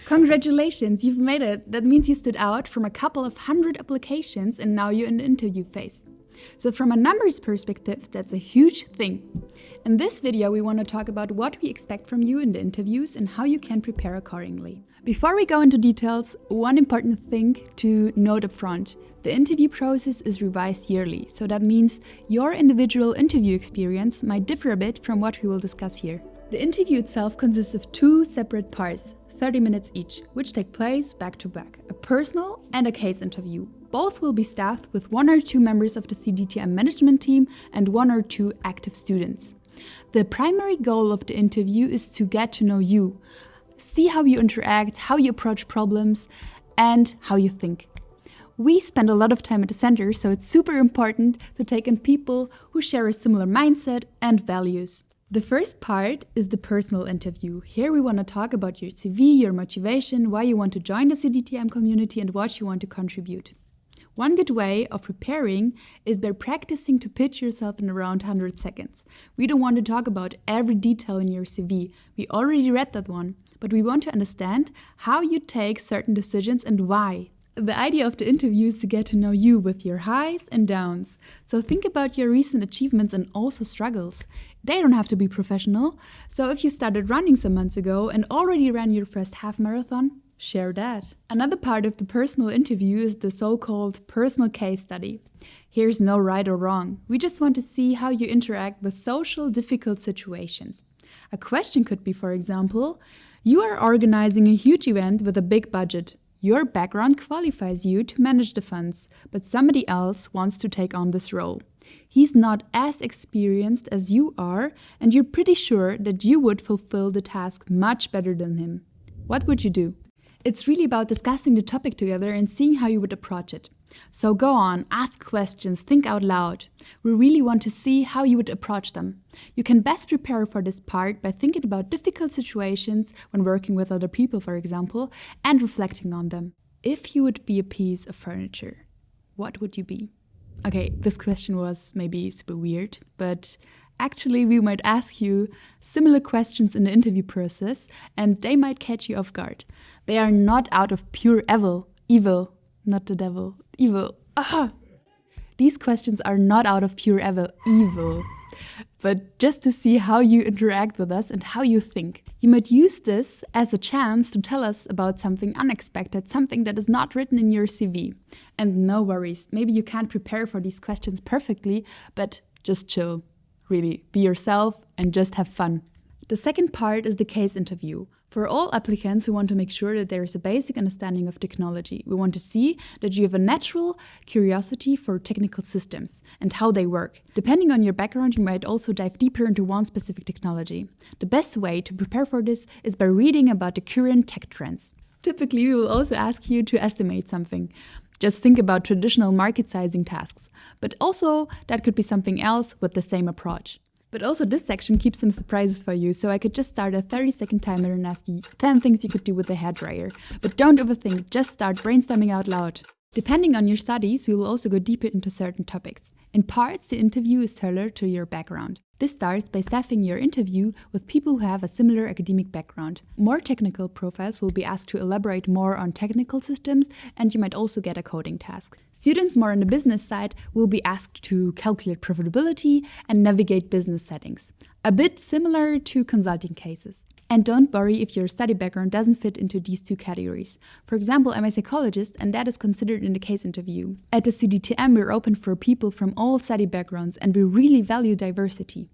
Congratulations, you've made it. That means you stood out from a couple of 100 applications and now you're in the interview phase. So from a numbers perspective, that's a huge thing. In this video, we want to talk about what we expect from you in the interviews and how you can prepare accordingly. Before we go into details, one important thing to note up front. The interview process is revised yearly, so that means your individual interview experience might differ a bit from what we will discuss here. The interview itself consists of two separate parts, 30 minutes each, which take place back to back, a personal and a case interview. Both will be staffed with 1 or 2 members of the CDTM management team and 1 or 2 active students. The primary goal of the interview is to get to know you, see how you interact, how you approach problems, and how you think. We spend a lot of time at the center, so it's super important to take in people who share a similar mindset and values. The first part is the personal interview. Here we want to talk about your CV, your motivation, why you want to join the CDTM community and what you want to contribute. One good way of preparing is by practicing to pitch yourself in around 100 seconds. We don't want to talk about every detail in your CV. We already read that one, but we want to understand how you take certain decisions and why. The idea of the interview is to get to know you with your highs and downs. So think about your recent achievements and also struggles. They don't have to be professional. So if you started running some months ago and already ran your first half marathon, share that. Another part of the personal interview is the so-called personal case study. Here's no right or wrong. We just want to see how you interact with social difficult situations. A question could be, for example, you are organizing a huge event with a big budget. Your background qualifies you to manage the funds, but somebody else wants to take on this role. He's not as experienced as you are, and you're pretty sure that you would fulfill the task much better than him. What would you do? It's really about discussing the topic together and seeing how you would approach it. So go on, ask questions, think out loud. We really want to see how you would approach them. You can best prepare for this part by thinking about difficult situations when working with other people, for example, and reflecting on them. If you would be a piece of furniture, what would you be? Okay, this question was maybe super weird, but actually we might ask you similar questions in the interview process and they might catch you off guard. They are not out of pure evil, not the devil, evil. These questions are not out of pure evil, but just to see how you interact with us and how you think. You might use this as a chance to tell us about something unexpected, something that is not written in your CV. And no worries, maybe you can't prepare for these questions perfectly, but just chill. Really, be yourself and just have fun. The second part is the case interview. For all applicants who want to make sure that there is a basic understanding of technology, we want to see that you have a natural curiosity for technical systems and how they work. Depending on your background, you might also dive deeper into one specific technology. The best way to prepare for this is by reading about the current tech trends. Typically, we will also ask you to estimate something. Just think about traditional market sizing tasks, but also that could be something else with the same approach. But also this section keeps some surprises for you, so I could just start a 30-second timer and ask you 10 things you could do with a hairdryer. But don't overthink, just start brainstorming out loud. Depending on your studies, we will also go deeper into certain topics. In parts, the interview is tailored to your background. This starts by staffing your interview with people who have a similar academic background. More technical profiles will be asked to elaborate more on technical systems, and you might also get a coding task. Students more on the business side will be asked to calculate profitability and navigate business settings. A bit similar to consulting cases. And don't worry if your study background doesn't fit into these two categories. For example, I'm a psychologist and that is considered in the case interview. At the CDTM, we're open for people from all study backgrounds and we really value diversity.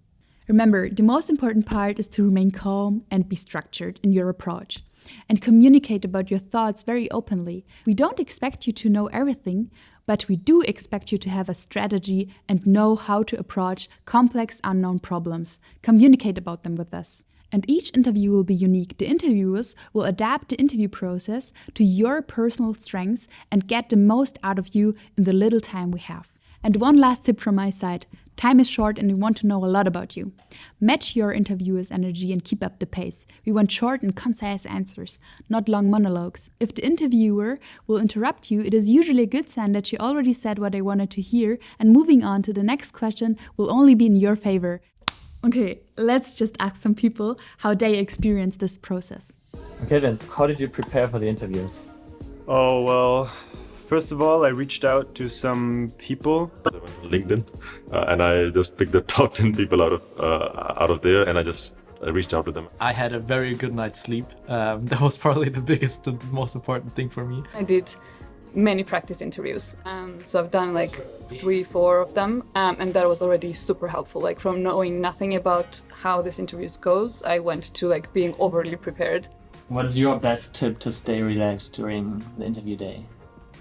Remember, the most important part is to remain calm and be structured in your approach. And communicate about your thoughts very openly. We don't expect you to know everything, but we do expect you to have a strategy and know how to approach complex unknown problems. Communicate about them with us. And each interview will be unique. The interviewers will adapt the interview process to your personal strengths and get the most out of you in the little time we have. And one last tip from my side. Time is short and we want to know a lot about you. Match your interviewer's energy and keep up the pace. We want short and concise answers, not long monologues. If the interviewer will interrupt you, it is usually a good sign that she already said what they wanted to hear, and moving on to the next question will only be in your favor. Okay, let's just ask some people how they experience this process. Okay, Vince, how did you prepare for the interviews? Oh, well, first of all, I reached out to some people. I went on LinkedIn and I just picked the top 10 people out of there, and I reached out to them. I had a very good night's sleep. That was probably the biggest and most important thing for me. I did many practice interviews. So I've done like 3-4 of them, and that was already super helpful. Like from knowing nothing about how this interviews goes, I went to like being overly prepared. What is your best tip to stay relaxed during the interview day?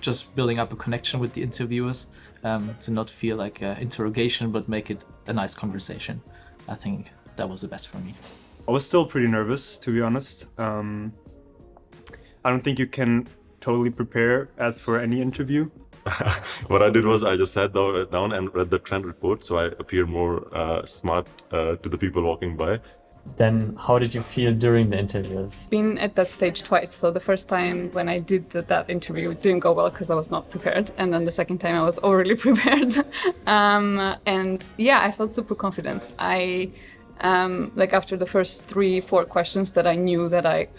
Just building up a connection with the interviewers, to not feel like an interrogation, but make it a nice conversation. I think that was the best for me. I was still pretty nervous, to be honest. I don't think you can totally prepare as for any interview. What I did was I just sat down and read the trend report, so I appear more smart to the people walking by. Then how did you feel during the interviews? Been at that stage twice. So the first time when I did that interview, it didn't go well because I was not prepared. And then the second time I was overly prepared. And yeah, I felt super confident. Like after the first 3-4 questions that I knew that I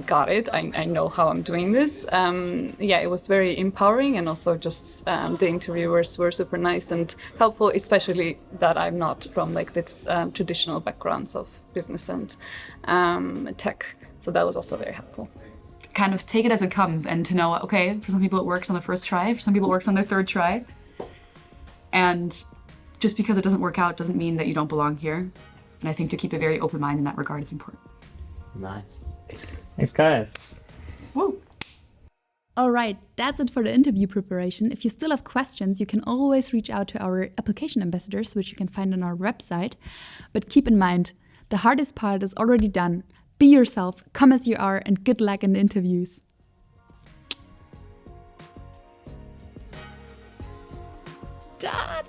got it, I know how I'm doing this. Yeah, it was very empowering, and also just the interviewers were super nice and helpful, especially that I'm not from like this traditional backgrounds of business and tech. So that was also very helpful. Kind of take it as it comes, and to know, okay, for some people it works on the first try, for some people it works on their third try. And just because it doesn't work out doesn't mean that you don't belong here. And I think to keep a very open mind in that regard is important. Nice. Thanks, guys. Woo! All right, that's it for the interview preparation. If you still have questions, you can always reach out to our application ambassadors, which you can find on our website. But keep in mind, the hardest part is already done. Be yourself, come as you are, and good luck in the interviews. Done!